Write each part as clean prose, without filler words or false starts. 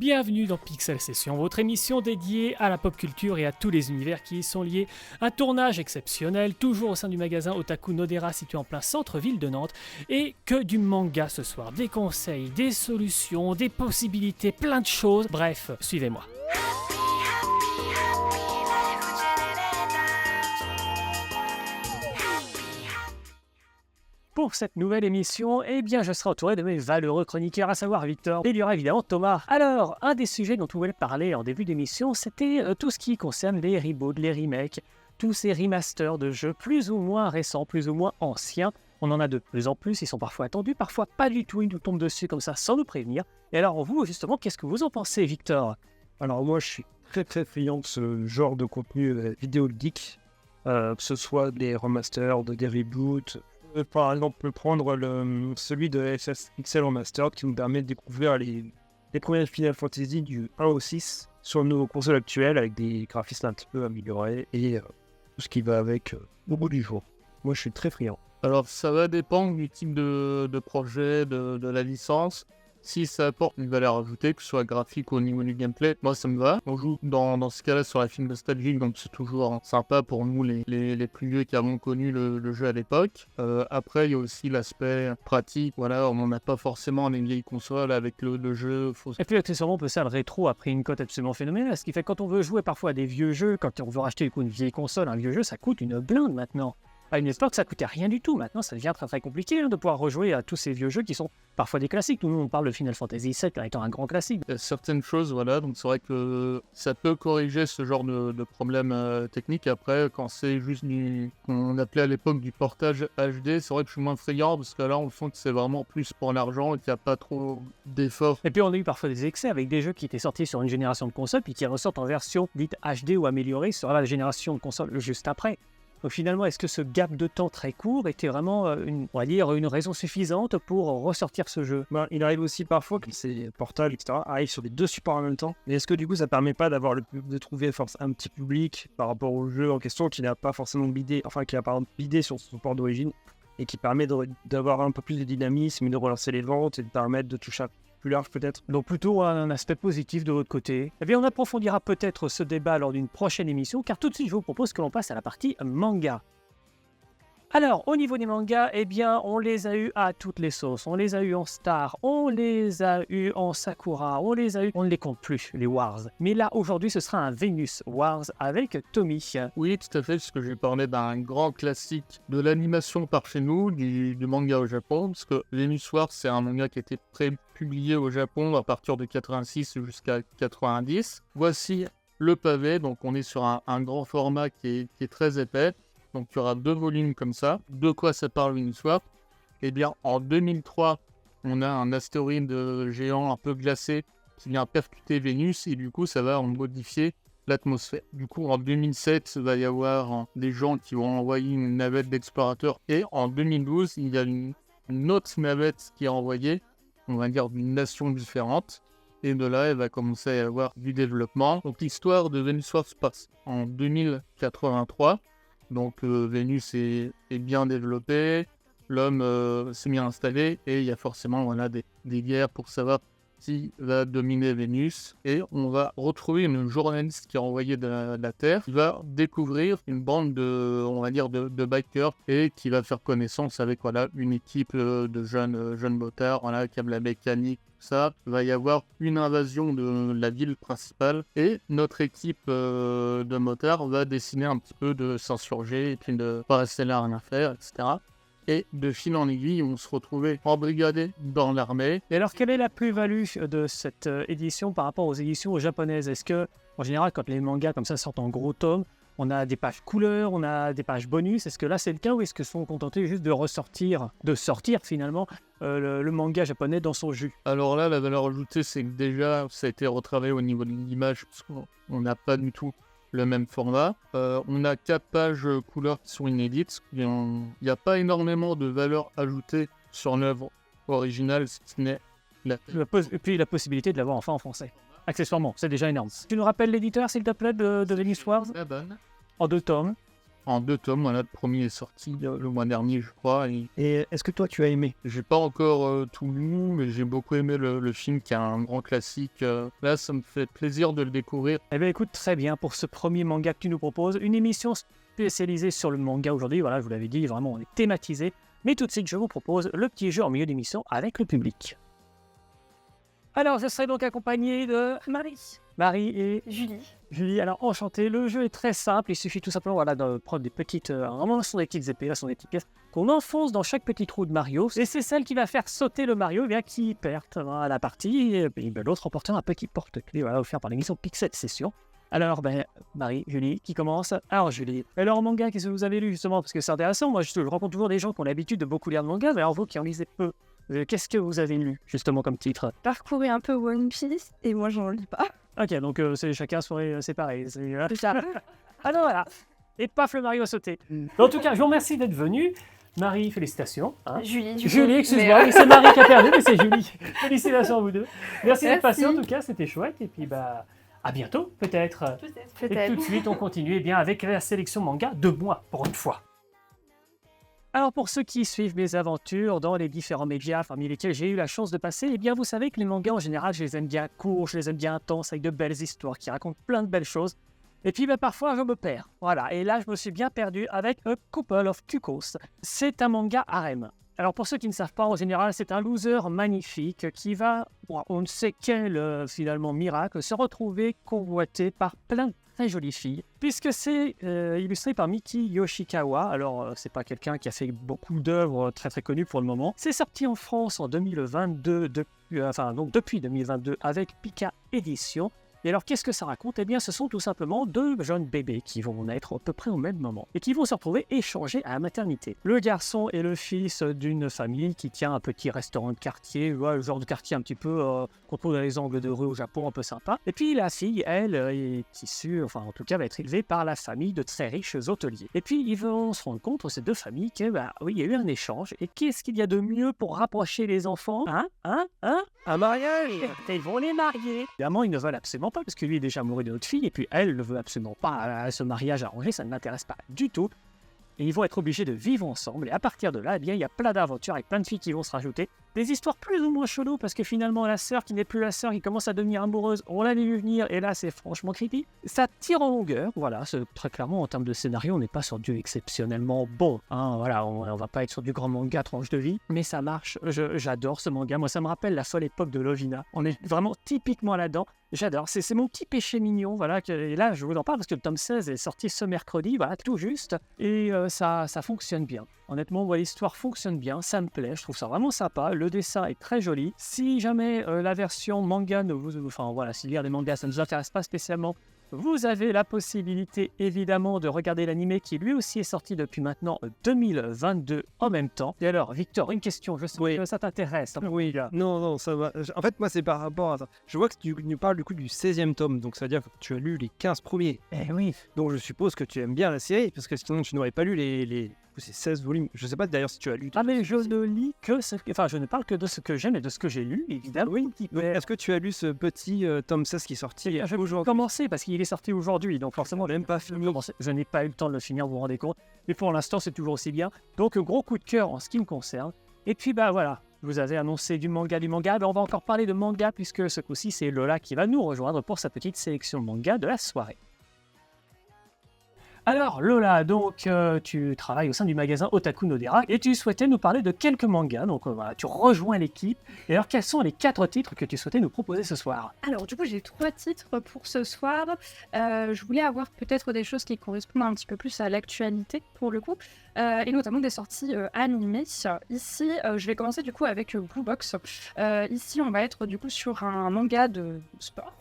Bienvenue dans Pixel Session, votre émission dédiée à la pop culture et à tous les univers qui y sont liés. Un tournage exceptionnel, toujours au sein du magasin Otaku Nodera situé en plein centre-ville de Nantes. Et que du manga ce soir, des conseils, des solutions, des possibilités, plein de choses. Bref, suivez-moi. Pour cette nouvelle émission, je serai entouré de mes valeureux chroniqueurs, à savoir Victor, et il y aura évidemment Thomas. Alors, un des sujets dont on voulait parler en début d'émission, c'était tout ce qui concerne les reboots, les remakes, tous ces remasters de jeux plus ou moins récents, plus ou moins anciens. On en a de plus en plus, ils sont parfois attendus, parfois pas du tout, ils nous tombent dessus comme ça sans nous prévenir. Et alors vous, justement, qu'est-ce que vous en pensez, Victor ? Alors moi, je suis très friand de ce genre de contenu vidéo geek, que ce soit des remasters, des reboots. Par exemple, prendre celui de FF Pixel Remastered qui nous permet de découvrir les premières Final Fantasy du 1 au 6 sur nos consoles actuelles avec des graphismes un petit peu améliorés et tout ce qui va avec au bout du jour. Moi, je suis très friand. Alors, ça va dépendre du type de projet, de la licence. Si ça apporte une valeur ajoutée, que ce soit graphique ou au niveau du gameplay, moi ça me va. On joue dans ce cas-là sur la film nostalgique, donc c'est toujours sympa pour nous les plus vieux qui avons connu le jeu à l'époque. Après, il y a aussi l'aspect pratique. Voilà, on n'en a pas forcément les vieilles consoles avec le jeu. Et puis accessoirement, on peut ça, le rétro a pris une cote absolument phénoménale. Ce qui fait que quand on veut jouer parfois à des vieux jeux, quand on veut racheter une vieille console, un vieux jeu, ça coûte une blinde maintenant. À une époque, ça coûtait rien du tout. Maintenant, ça devient très compliqué de pouvoir rejouer à tous ces vieux jeux qui sont parfois des classiques. Nous, on parle de Final Fantasy VII comme étant un grand classique. Il y a certaines choses, voilà, donc c'est vrai que ça peut corriger ce genre de problème technique. Après, quand c'est juste qu'on appelait à l'époque du portage HD, c'est vrai que je suis moins friand parce que là, on sent que c'est vraiment plus pour l'argent et qu'il n'y a pas trop d'efforts. Et puis, on a eu parfois des excès avec des jeux qui étaient sortis sur une génération de consoles puis qui ressortent en version dite HD ou améliorée sur la génération de consoles juste après. Donc finalement, est-ce que ce gap de temps très court était vraiment une raison suffisante pour ressortir ce jeu ? Il arrive aussi parfois que ces portails, etc., arrivent sur les deux supports en même temps. Mais est-ce que du coup, ça permet pas de trouver un petit public par rapport au jeu en question qui n'a pas forcément bidé, enfin qui a par exemple bidé sur son support d'origine et qui permet d'avoir un peu plus de dynamisme, de relancer les ventes et de permettre de toucher plus large peut-être. Donc plutôt un aspect positif de votre côté. Eh bien on approfondira peut-être ce débat lors d'une prochaine émission, car tout de suite je vous propose que l'on passe à la partie manga. Alors, au niveau des mangas, on les a eu à toutes les sauces. On les a eu en Star, on les a eu en Sakura, on ne les compte plus, les Wars. Mais là, aujourd'hui, ce sera un Venus Wars avec Tommy. Oui, tout à fait, parce que j'ai parlé d'un grand classique de l'animation par chez nous, du manga au Japon, parce que Venus Wars, c'est un manga qui a été publié au Japon à partir de 86 jusqu'à 90. Voici le pavé, donc on est sur un grand format qui est très épais. Donc il y aura 2 volumes comme ça. De quoi ça parle Venus Wars ? Eh bien, en 2003, on a un astéroïde géant un peu glacé qui vient percuter Vénus et du coup, ça va modifier l'atmosphère. Du coup, en 2007, il va y avoir des gens qui vont envoyer une navette d'explorateurs. Et en 2012, il y a une autre navette qui est envoyée, on va dire d'une nation différente. Et de là, elle va commencer à y avoir du développement. Donc l'histoire de Venus Wars se passe en 2083. Donc Vénus est bien développé, l'homme s'est bien installé et il y a forcément des guerres pour savoir qui va dominer Vénus. Et on va retrouver une journaliste qui est envoyée de la Terre qui va découvrir une bande de bikers et qui va faire connaissance avec une équipe de jeunes motards qui aiment la mécanique. Ça, il va y avoir une invasion de la ville principale et notre équipe de motards va décider un petit peu de s'insurger et puis de pas rester là à rien faire, etc. Et de fil en aiguille, on se retrouvait embrigadés dans l'armée. Et alors, quelle est la plus-value de cette édition par rapport aux éditions japonaises ? Est-ce que, en général, quand les mangas comme ça sortent en gros tomes, on a des pages couleurs, on a des pages bonus. Est-ce que là c'est le cas ou est-ce que sont contentés juste de sortir finalement le manga japonais dans son jus ? Alors là, la valeur ajoutée, c'est que déjà, ça a été retravaillé au niveau de l'image parce qu'on n'a pas du tout le même format. On a 4 pages couleurs qui sont inédites. Il n'y a pas énormément de valeur ajoutée sur l'œuvre originale, ce qui n'est et puis la possibilité de l'avoir enfin en français. Accessoirement, c'est déjà énorme. Tu nous rappelles l'éditeur, s'il te plaît, de Venus Wars ? Très bonne. En 2 tomes. en 2 tomes. Voilà, le premier est sorti le mois dernier, je crois. Et Et est-ce que toi, tu as aimé? j'ai pas encore tout lu, mais j'ai beaucoup aimé le film qui est un grand classique. Là, ça me fait plaisir de le découvrir. Eh bien écoute, très bien pour ce premier manga que tu nous proposes. Une émission spécialisée sur le manga aujourd'hui. Voilà, je vous l'avais dit, vraiment on est thématisé. Mais tout de suite, je vous propose le petit jeu en milieu d'émission avec le public. Alors, je serai donc accompagné de Marie et Julie. Alors, enchanté. Le jeu est très simple. Il suffit tout simplement voilà, de prendre des petites, vraiment, ce sont des petites épées, là, ce sont des petites pièces qu'on enfonce dans chaque petit trou de Mario. Et c'est celle qui va faire sauter le Mario, eh bien, qui perd la partie. Et puis, l'autre remportera un petit porte-clés voilà, offert par l'émission Pixel Session. Alors, Marie, Julie, qui commence? Alors, Julie, alors manga, qu'est-ce que vous avez lu justement? Parce que c'est intéressant, moi je rencontre toujours des gens qui ont l'habitude de beaucoup lire de manga, mais alors vous qui en lisez peu, qu'est-ce que vous avez lu justement comme titre? Parcourir un peu One Piece et moi j'en lis pas. Ok, donc c'est chacun soirée séparée. C'est ça. Alors voilà, et paf, le Mario a sauté. En tout cas, je vous remercie d'être venu. Marie, félicitations. Hein. Julie, Julie, excuse-moi, c'est Marie qui a perdu, mais c'est Julie. Félicitations à vous deux. Merci d'être Merci. passé, en tout cas, c'était chouette. Et puis, à bientôt, peut-être. Et tout de suite, on continue bien avec la sélection manga de moi, pour une fois. Alors, pour ceux qui suivent mes aventures dans les différents médias parmi lesquels j'ai eu la chance de passer, eh bien, vous savez que les mangas, en général, je les aime bien courts, je les aime bien intenses, avec de belles histoires qui racontent plein de belles choses. Et puis, parfois, je me perds. Voilà, et là, je me suis bien perdu avec A Couple of Cuckoos. C'est un manga harem. Alors, pour ceux qui ne savent pas, en général, c'est un loser magnifique qui va, on ne sait quel, finalement, miracle, se retrouver convoité par plein de très jolies filles, puisque c'est illustré par Miki Yoshikawa. Alors, c'est pas quelqu'un qui a fait beaucoup d'œuvres très très connues pour le moment. C'est sorti en France en 2022, depuis 2022, avec Pika Édition. Et alors, qu'est-ce que ça raconte? Eh bien, ce sont tout simplement 2 jeunes bébés qui vont naître à peu près au même moment et qui vont se retrouver échangés à la maternité. Le garçon est le fils d'une famille qui tient un petit restaurant de quartier, le genre de quartier un petit peu qu'on trouve dans les angles de rue au Japon, un peu sympa. Et puis, la fille, elle, est issue, enfin, en tout cas, va être élevée par la famille de très riches hôteliers. Et puis, ils vont se rendre compte, ces 2 familles, que, oui, il y a eu un échange. Et qu'est-ce qu'il y a de mieux pour rapprocher les enfants? Un mariage? Ils vont les marier. Évidemment, ils ne veulent absolument pas, parce que lui est déjà amoureux de notre fille, et puis elle ne veut absolument pas ce mariage arrangé, ça ne l'intéresse pas du tout. Et ils vont être obligés de vivre ensemble, et à partir de là, eh bien, il y a plein d'aventures avec plein de filles qui vont se rajouter. Des histoires plus ou moins cheloues, parce que finalement, la sœur qui n'est plus la sœur, qui commence à devenir amoureuse, on l'avait vu venir, et là, c'est franchement creepy. Ça tire en longueur, voilà, très clairement, en termes de scénario, on n'est pas sur du exceptionnellement bon. Hein, voilà, on va pas être sur du grand manga tranche de vie, mais ça marche, j'adore ce manga. Moi, ça me rappelle la folle époque de Lovina. On est vraiment typiquement là-dedans. J'adore, c'est mon petit péché mignon, voilà, et là, je vous en parle parce que le tome 16 est sorti ce mercredi, voilà, tout juste, et ça fonctionne bien. Honnêtement, l'histoire fonctionne bien, ça me plaît, je trouve ça vraiment sympa, le dessin est très joli. Si jamais la version manga ne vous... Enfin voilà, si lire des mangas ça ne vous intéresse pas spécialement, vous avez la possibilité évidemment de regarder l'animé qui lui aussi est sorti depuis maintenant 2022 en même temps. Et alors, Victor, une question, je sais que ça t'intéresse. Oui, là. Non, ça va. En fait, moi, c'est par rapport à ça. Je vois que tu nous parles du coup du 16e tome, donc ça veut dire que tu as lu les 15 premiers. Eh oui. Donc je suppose que tu aimes bien la série, parce que sinon tu n'aurais pas lu les ces 16 volumes. Je sais pas d'ailleurs si tu as lu. Ah mais je ne lis que ce... Enfin, je ne parle que de ce que j'aime et de ce que j'ai lu, évidemment. Oui. Donc, est-ce que tu as lu ce petit tome 16 qui est sorti Je vais aujourd'hui? commencer parce qu'il est sorti aujourd'hui, donc forcément, Même pas fini. je n'ai pas eu le temps de le finir, vous vous rendez compte. Mais pour l'instant, c'est toujours aussi bien. Donc, gros coup de cœur en ce qui me concerne. Et puis, voilà, je vous avais annoncé du manga. On va encore parler de manga, puisque ce coup-ci, c'est Lola qui va nous rejoindre pour sa petite sélection de manga de la soirée. Alors Lola, donc tu travailles au sein du magasin Otaku Nodera et tu souhaitais nous parler de quelques mangas, donc voilà, tu rejoins l'équipe. Et alors quels sont les 4 titres que tu souhaitais nous proposer ce soir? Alors du coup j'ai 3 titres pour ce soir. Je voulais avoir peut-être des choses qui correspondent un petit peu plus à l'actualité pour le coup, et notamment des sorties animées. Ici je vais commencer du coup avec Blue Box. Ici on va être du coup sur un manga de sport.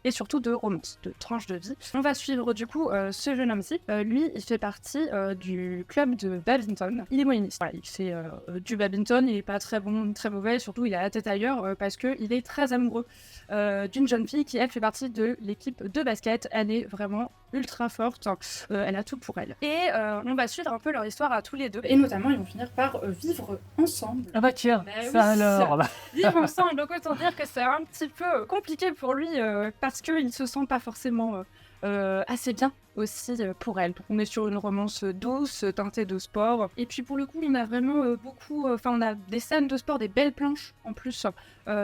Et surtout de romance, de tranche de vie. On va suivre du coup ce jeune homme-ci. Lui, il fait partie du club de badminton. Il est moyeniste. Voilà, il fait du badminton, il est pas très bon, très mauvais. Surtout, il a la tête ailleurs parce qu'il est très amoureux d'une jeune fille qui, elle, fait partie de l'équipe de basket. Elle est vraiment ultra forte. Elle a tout pour elle. Et on va suivre un peu leur histoire à tous les deux. Et notamment, ils vont finir par vivre ensemble. Ah bah tiens, Bah ça oui, alors Vivre ensemble, donc autant dire que c'est un petit peu compliqué pour lui parce qu'il se sent pas forcément assez bien aussi pour elle. Donc on est sur une romance douce, teintée de sport. Et puis pour le coup, on a vraiment on a des scènes de sport, des belles planches en plus.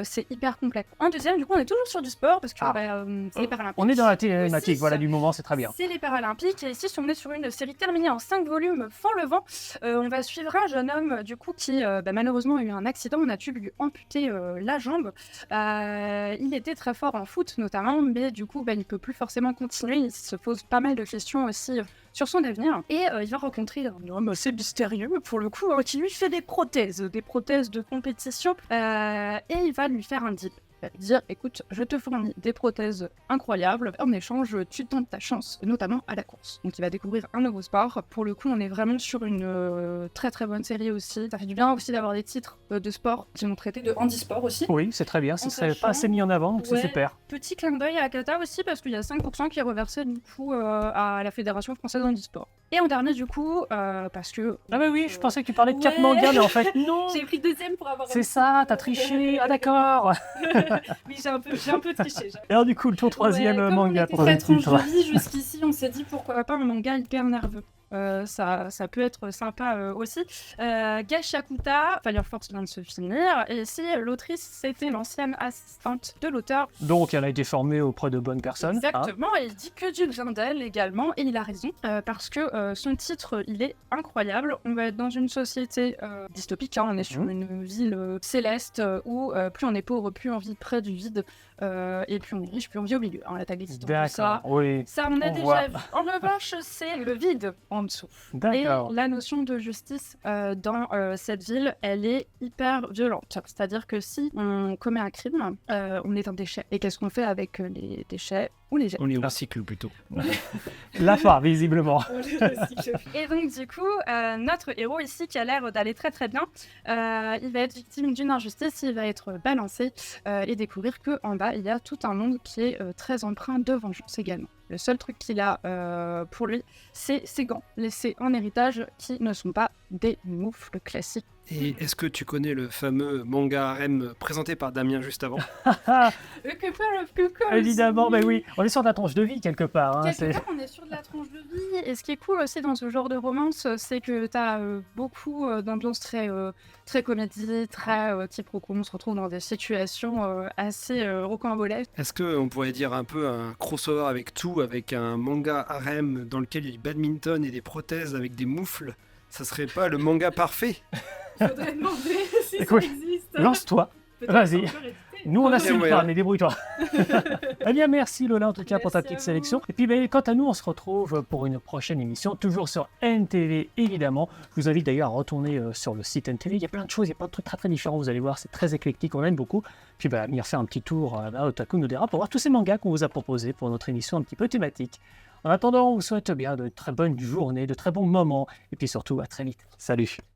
C'est hyper complet. En deuxième, du coup, on est toujours sur du sport parce que c'est les Paralympiques. On est dans la thématique, voilà, du moment, c'est très bien. C'est les Paralympiques. Et ici, on est sur une série terminée en 5 volumes, Fend le vent. On va suivre un jeune homme, du coup, qui malheureusement a eu un accident. On a dû lui amputer la jambe. Il était très fort en foot, notamment, mais du coup, il ne peut plus forcément continuer. Il se pose pas mal de questions aussi sur son avenir. Et il va rencontrer un homme assez mystérieux, pour le coup, qui lui fait des prothèses de compétition. Et il va lui faire un deal. Il va lui dire, écoute, je te fournis des prothèses incroyables. En échange, tu tentes ta chance, notamment à la course. Donc il va découvrir un nouveau sport. Pour le coup, on est vraiment sur une très très bonne série aussi. Ça fait du bien aussi d'avoir des titres de sport qui vont traiter de handisport aussi. Oui, c'est très bien, ce serait sachant- pas assez mis en avant, donc c'est Ouais. super. Petit clin d'œil à Akata aussi, parce qu'il y a 5% qui est reversé du coup à la Fédération Française Handisport. Et en dernier du coup, parce que... Ah bah oui, je pensais que tu parlais de 4 Ouais. mangas, mais en fait, non. J'ai pris deuxième pour avoir... C'est ça, t'as triché, ah d'accord. Oui, j'ai un peu triché. Et alors du coup, ton troisième Ouais, manga, comme on était troisième très tranche titre. de vie jusqu'ici, on s'est dit pourquoi pas un manga hyper nerveux. Ça peut être sympa aussi. Gashakuta, Fire Force vient de se finir, et ici l'autrice c'était l'ancienne assistante de l'auteur. Donc elle a été formée auprès de bonnes personnes. hein. Exactement, et il dit que Dieu vient d'elle également, et il a raison, parce que son titre il est incroyable. On va être dans une société dystopique, on est sur une ville céleste où plus on est pauvre, plus on vit près du vide, et plus on est riche, plus on vit au milieu. La tag est D'accord, ça. oui. Ça, on a On déjà voit. vu. En revanche, c'est le vide en dessous. Et D'accord. la notion de justice dans cette ville, elle est hyper violente. C'est-à-dire que si on commet un crime, on est un déchet. Et qu'est-ce qu'on fait avec les déchets? On les jette. On les recycle plutôt. La fin, visiblement. Et donc, du coup, notre héros ici, qui a l'air d'aller très très bien, il va être victime d'une injustice, il va être balancé et découvrir qu'en bas, il y a tout un monde qui est très empreint de vengeance également. Le seul truc qu'il a pour lui, c'est ses gants, laissés en héritage, qui ne sont pas des moufles classiques. Et est-ce que tu connais le fameux manga harem présenté par Damien juste avant? Évidemment, mais oui. On est sur de la tranche de vie quelque part. hein, c'est- Quelque part, on est sur de la tranche de vie. Et ce qui est cool aussi dans ce genre de romance, c'est que tu as beaucoup d'ambiance très comédie, très quiproquo. On se retrouve dans des situations assez rocambolesques. Est-ce qu'on pourrait dire un peu un crossover avec tout, avec un manga harem dans lequel il y a du badminton et des prothèses avec des moufles? Ça serait pas le manga parfait? Faudrait demander si Écoute, ça existe. Lance-toi. Peut-être vas-y. encore édité. Nous, on n'assume ouais, pas, ouais. mais débrouille-toi. Eh bien, merci Lola en tout cas pour ta Merci petite à vous. sélection. Et puis, quant à nous, on se retrouve pour une prochaine émission, toujours sur NTV évidemment. Je vous invite d'ailleurs à retourner sur le site NTV. Il y a plein de choses, il y a plein de trucs très très différents. Vous allez voir, c'est très éclectique, on aime beaucoup. Puis, venir faire un petit tour à Otaku Nodera pour voir tous ces mangas qu'on vous a proposés pour notre émission un petit peu thématique. En attendant, on vous souhaite bien de très bonnes journées, de très bons moments. Et puis surtout, à très vite. Salut!